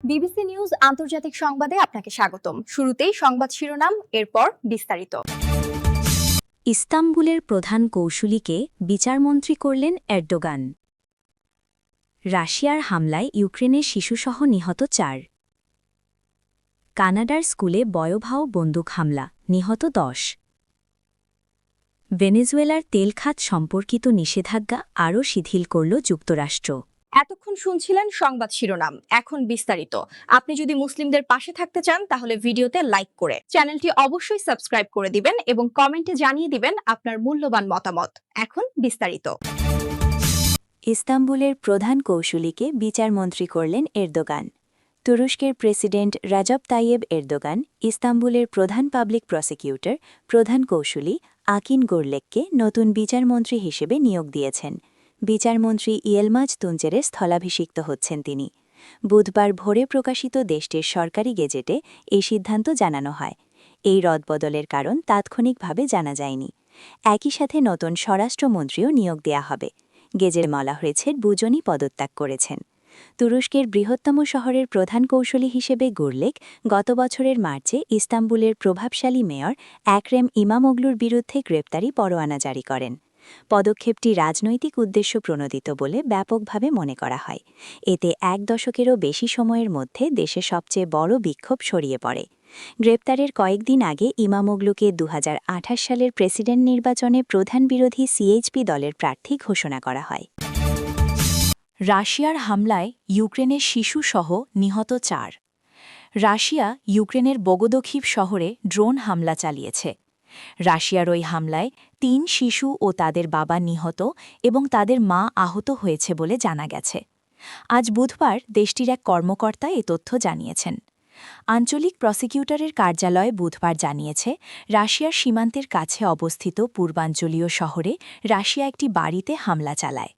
BBC news আন্তর্জাতিক সংবাদে আপনাকে স্বাগতম। শুরুতেই সংবাদ শিরোনাম, এরপর বিস্তারিত। ইস্তাম্বুলের প্রধান কৌশলীকে বিচারমন্ত্রী করলেন এরদোগান। রাশিয়ার হামলায় ইউক্রেনের শিশুসহ নিহত ৪। কানাডার স্কুলে বয়োভাও বন্দুক হামলা, নিহত ১০। ভেনেজুয়েলার তেল খাত সম্পর্কিত নিষেধাজ্ঞা আরও শিথিল করল যুক্তরাষ্ট্র। এতক্ষণ শুনছিলেন সংবাদ শিরোনাম, এখন বিস্তারিত। আপনি যদি মুসলিমদের পাশে থাকতে চান তাহলে ভিডিওতে লাইক করে চ্যানেলটি অবশ্যই সাবস্ক্রাইব করে দিবেন এবং কমেন্টে জানিয়ে দিবেন আপনার মূল্যবান মতামত। এখন বিস্তারিত। ইস্তাম্বুলের প্রধান কৌশলীকে বিচারমন্ত্রী করলেন এরদোগান। তুরস্কের প্রেসিডেন্ট রাজব তাইয়েব এরদোগান ইস্তাম্বুলের প্রধান পাবলিক প্রসিকিউটর, প্রধান কৌশলী আকিন গোরলেককে নতুন বিচারমন্ত্রী হিসেবে নিয়োগ দিয়েছেন। বিচারমন্ত্রী ইয়েলমাজ তুঞ্চেরে স্থলাভিষিক্ত হচ্ছেন তিনি। বুধবার ভোরে প্রকাশিত দেশটির সরকারি গেজেটে এই সিদ্ধান্ত জানানো হয়। এই রদবদলের কারণ তাৎক্ষণিকভাবে জানা যায়নি। একই সাথে নতুন স্বরাষ্ট্রমন্ত্রীও নিয়োগ দেয়া হবে। গেজের বলা হয়েছে দুজনই পদত্যাগ করেছেন। তুরস্কের বৃহত্তম শহরের প্রধান কৌশলী হিসেবে গোরলেক গত বছরের মার্চে ইস্তাম্বুলের প্রভাবশালী মেয়র একরেম ইমামোগলুর বিরুদ্ধে গ্রেপ্তারি পরোয়ানা জারি করেন। পদক্ষেপটি রাজনৈতিক উদ্দেশ্য প্রণোদিত বলে ব্যাপকভাবে মনে করা হয়। এতে এক দশকেরও বেশি সময়ের মধ্যে দেশে সবচেয়ে বড় বিক্ষোভ ছড়িয়ে পড়ে। গ্রেপ্তারের কয়েকদিন আগে ইমামোগলুকে ২০২৮ সালের প্রেসিডেন্ট নির্বাচনে প্রধান বিরোধী সিএইচপি দলের প্রার্থী ঘোষণা করা হয়। রাশিয়ার হামলায় ইউক্রেনের শিশুসহ নিহত ৪। রাশিয়া ইউক্রেনের বোগোদখিভ শহরে ড্রোন হামলা চালিয়েছে। রাশিয়ার ওই হামলায় ৩ শিশু ও তাদের বাবা নিহত এবং তাদের মা আহত হয়েছে বলে জানা গেছে। আজ বুধবার দেশটির এক কর্মকর্তা এ তথ্য জানিয়েছেন। আঞ্চলিক প্রসিকিউটরের কার্যালয় বুধবার জানিয়েছে, রাশিয়ার সীমান্তের কাছে অবস্থিত পূর্বাঞ্চলীয় শহরে রাশিয়া একটি বাড়িতে হামলা চালায়।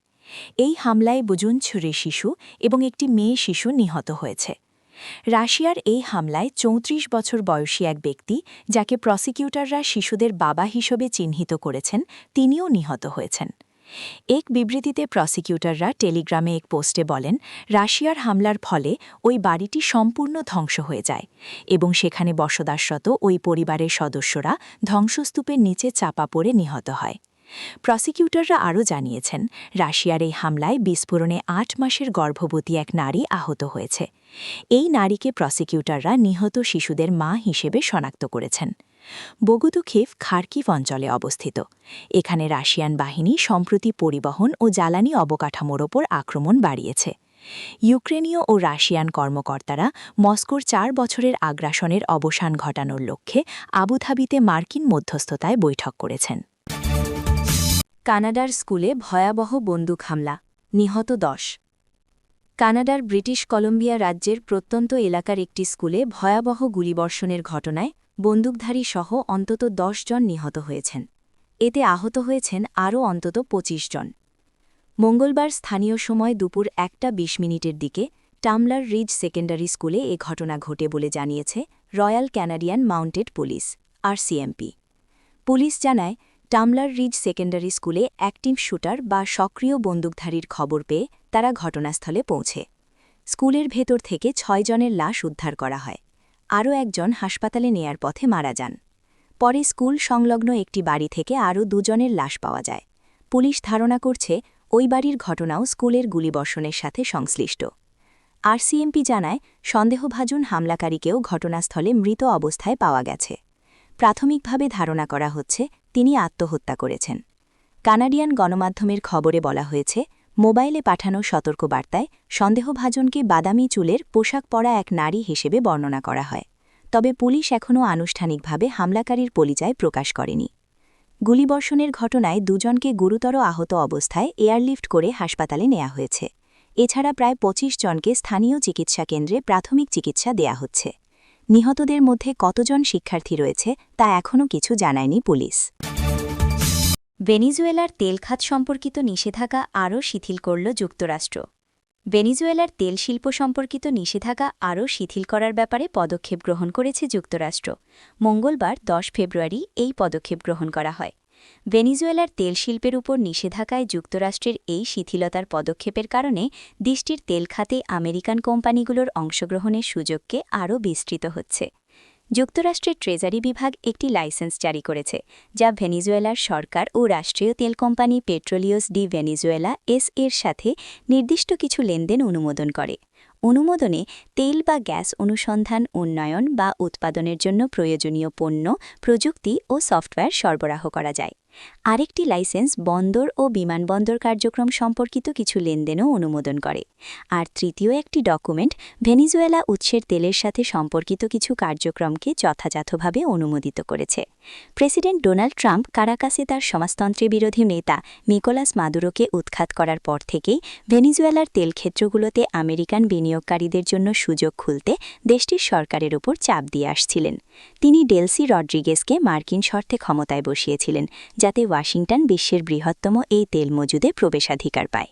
এই হামলায় বুজুনছুরি শিশু এবং একটি মেয়ে শিশু নিহত হয়েছে। রাশিয়ার এই হামলায় ৩৪ বছর বয়সী এক ব্যক্তি, যাকে প্রসিকিউটররা শিশুদের বাবা হিসেবে চিহ্নিত করেছেন, তিনিও নিহত হয়েছেন। এক বিবৃতিতে প্রসিকিউটররা টেলিগ্রামে এক পোস্টে বলেন, রাশিয়ার হামলার ফলে ওই বাড়িটি সম্পূর্ণ ধ্বংস হয়ে যায় এবং সেখানে বসবাসরত ওই পরিবারের সদস্যরা ধ্বংসস্তূপের নিচে চাপা পড়ে নিহত হয়। প্রসিকিউটররা আরও জানিয়েছেন, রাশিয়ার এই হামলায় বিস্ফোরণে ৮ মাসের গর্ভবতী এক নারী আহত হয়েছে। এই নারীকে প্রসিকিউটররা নিহত শিশুদের মা হিসেবে শনাক্ত করেছেন। বোগোদখিভ খার্কিভ অঞ্চলে অবস্থিত। এখানে রাশিয়ান বাহিনী সম্প্রতি পরিবহন ও জ্বালানি অবকাঠামোর ওপর আক্রমণ বাড়িয়েছে। ইউক্রেনীয় ও রাশিয়ান কর্মকর্তারা মস্কোর ৪ বছরের আগ্রাসনের অবসান ঘটানোর লক্ষ্যে আবুধাবিতে মার্কিন মধ্যস্থতায় বৈঠক করেছেন। কানাডার স্কুলে ভয়াবহ বন্দুক হামলা, নিহত ১০। কানাডার ব্রিটিশ কলম্বিয়া রাজ্যের প্রত্যন্ত এলাকার একটি স্কুলে ভয়াবহ গুলিবর্ষণের ঘটনায় বন্দুকধারী সহ অন্তত ১০ জন নিহত হয়েছেন। এতে আহত হয়েছেন আরও অন্তত ২৫ জন। মঙ্গলবার স্থানীয় সময় দুপুর ১:২০ দিকে টামলার রিজ সেকেন্ডারি স্কুলে এ ঘটনা ঘটে বলে জানিয়েছে royal Canadian mounted police, RCMP. Police জানায়, টামলার রিজ সেকেন্ডারি স্কুলে অ্যাক্টিভ শুটার বা সক্রিয় বন্দুকধারীর খবর পেয়ে তারা ঘটনাস্থলে পৌঁছে। স্কুলের ভেতর থেকে ৬ জনের লাশ উদ্ধার করা হয়। আরও একজন হাসপাতালে নেয়ার পথে মারা যান। পরে স্কুল সংলগ্ন একটি বাড়ি থেকে আরও ২ জনের লাশ পাওয়া যায়। পুলিশ ধারণা করছে ওই বাড়ির ঘটনাও স্কুলের গুলিবর্ষণের সাথে সংশ্লিষ্ট। আরসিএমপি জানায়, সন্দেহভাজন হামলাকারীকেও ঘটনাস্থলে মৃত অবস্থায় পাওয়া গেছে। প্রাথমিকভাবে ধারণা করা হচ্ছে তিনি আত্মহত্যা করেছেন। কানাডিয়ান গণমাধ্যমের খবরে বলা হয়েছে, মোবাইলে পাঠানো সতর্কবার্তায় সন্দেহভাজনকে বাদামি চুলের পোশাক পরা এক নারী হিসেবে বর্ণনা করা হয়। তবে পুলিশ এখনও আনুষ্ঠানিকভাবে হামলাকারীর পরিচয় প্রকাশ করেনি। গুলিবর্ষণের ঘটনায় ২ জনকে গুরুতর আহত অবস্থায় এয়ারলিফট করে হাসপাতালে নেওয়া হয়েছে। এছাড়া প্রায় ২৫ জনকে স্থানীয় চিকিৎসা কেন্দ্রে প্রাথমিক চিকিৎসা দেয়া হচ্ছে। নিহতদের মধ্যে কতজন শিক্ষার্থী রয়েছে তা এখনও কিছু জানায়নি পুলিশ। ভেনেজুয়েলার তেল খাত সম্পর্কিত নিষেধাজ্ঞা আরও শিথিল করল যুক্তরাষ্ট্র। ভেনেজুয়েলার তেল শিল্প সম্পর্কিত নিষেধাজ্ঞা আরও শিথিল করার ব্যাপারে পদক্ষেপ গ্রহণ করেছে যুক্তরাষ্ট্র। মঙ্গলবার ১০ ফেব্রুয়ারি এই পদক্ষেপ গ্রহণ করা হয়। ভেনিজুয়েলার তেল শিল্পের উপর নিষেধাজ্ঞায় যুক্তরাষ্ট্রের এই শিথিলতার পদক্ষেপের কারণে দেশটির তেল খাতে আমেরিকান কোম্পানিগুলোর অংশগ্রহণের সুযোগকে আরও বিস্তৃত হচ্ছে। যুক্তরাষ্ট্রের ট্রেজারি বিভাগ একটি লাইসেন্স জারি করেছে, যা ভেনিজুয়েলার সরকার ও রাষ্ট্রীয় তেল কোম্পানি পেট্রোলিওস ডি ভেনিজুয়েলা এর সাথে নির্দিষ্ট কিছু লেনদেন অনুমোদন করে। অনুমোদনে তেল বা গ্যাস অনুসন্ধান, উন্নয়ন বা উৎপাদনের জন্য প্রয়োজনীয় পণ্য, প্রযুক্তি ও সফটওয়্যার সরবরাহ করা যায়। আরেকটি লাইসেন্স বন্দর ও বিমানবন্দর কার্যক্রম সম্পর্কিত কিছু লেনদেনও অনুমোদন করে। আর তৃতীয় একটি ডকুমেন্ট ভেনিজুয়েলা উৎসের তেলের সাথে সম্পর্কিত কিছু কার্যক্রমকে যথাযথভাবে অনুমোদিত করেছে। প্রেসিডেন্ট ডোনাল্ড ট্রাম্প কারাকাসে তার সমাজতন্ত্রে বিরোধী নেতা নিকোলাস মাদুরোকে উৎখাত করার পর থেকেই ভেনিজুয়েলার তেল ক্ষেত্রগুলোতে আমেরিকান বিনিয়োগকারীদের জন্য সুযোগ খুলতে দেশটির সরকারের উপর চাপ দিয়ে আসছিলেন। তিনি ডেলসি রড্রিগেজকে মার্কিন শর্তে ক্ষমতায় বসিয়েছিলেন, যাতে ওয়াশিংটন বিশ্বের বৃহত্তম এই তেল মজুদে প্রবেশাধিকার পায়।